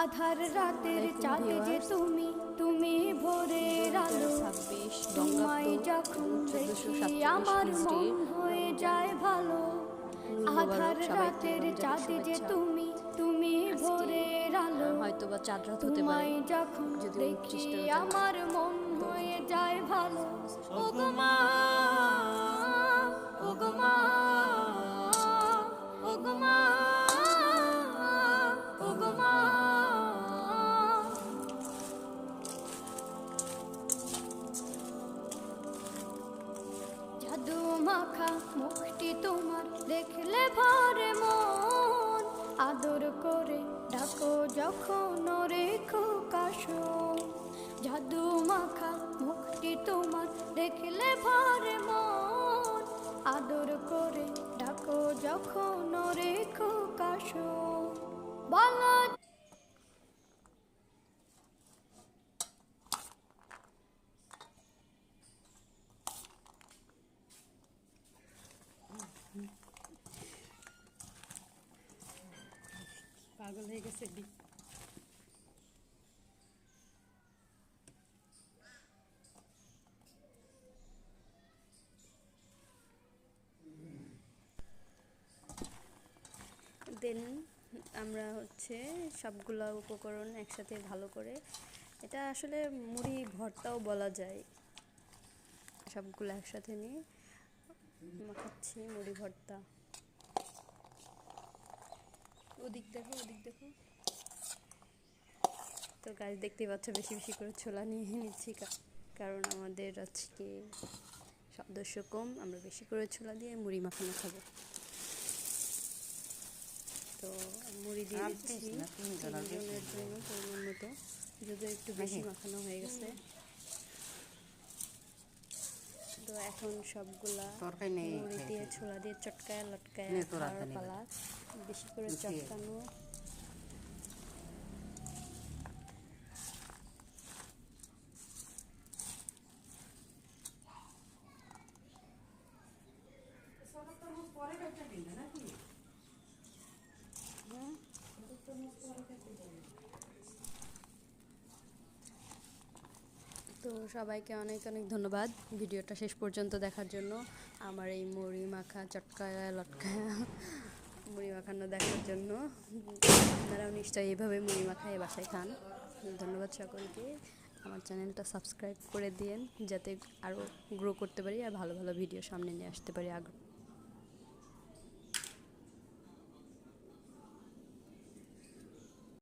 আধার রাতের চাঁদ যে তুমি, তুমি ভোরের আলো। 2026 তোমায় যখন দেখি আমার মন হয়ে যায় ভালো। আধার রাতের চাঁদ যে তুমি, তুমি ভোরের আলো। হয়তোবা চাঁদ রাত হতে পারে, তোমায় যখন দেখি আমার মন হয়ে যায় ভালো। ওগো মা, ওগো মা, ওগো মা, ওগো মা। জাদু মাখা মুখটি তোমার দেখলে ভরে মন। আদর করে ডাকো যখন রেখো কাশো। জাদু মাখা মুখটি তোমার দেখলে ভরে মন। আদর করে ডাকো যখন রেখো কাশো। বলো পাগল হয়ে গেছে। দেন আমরা সবগুলা উপকরণ একসাথে ভালো করে, এটা আসলে মুড়ি ভর্তাও বলা যায়, সবগুলো একসাথে নিয়ে মাখাচ্ছি মুড়ি ভর্তা। ওদিক দেখো, ওদিক দেখো। তো গাছ দেখতেই পাচ্ছ, বেশি বেশি করে ছোলা নিয়ে নিচ্ছি, কারণ আমাদের আজকে সদস্য কম, আমরা বেশি করে ছোলা দিয়ে মুড়ি মাখানো খাবো। তো মুড়ি দিয়ে দিচ্ছি তিনজনের জন্য পরিমাণ মতো, যদিও একটু বেশি মাখানো হয়ে গেছে। তো এখন সবগুলা মুড়ি দিয়ে ছোলা দিয়ে চটকায় লটকায় খাওয়ার পালা। বেশি করে চটকানো। তো সবাইকে অনেক অনেক ধন্যবাদ ভিডিওটা শেষ পর্যন্ত দেখার জন্য, আমার এই মুড়ি মাখা চটকায়া লটকায়া মুড়ি মাখানো দেখার জন্য। আপনারাও নিশ্চয়ই এইভাবে মুড়ি মাখায় বাসায় খান। ধন্যবাদ সকলকে। আমার চ্যানেলটা সাবস্ক্রাইব করে দিন, যাতে আরও গ্রো করতে পারি আর ভালো ভালো ভিডিও সামনে নিয়ে আসতে পারি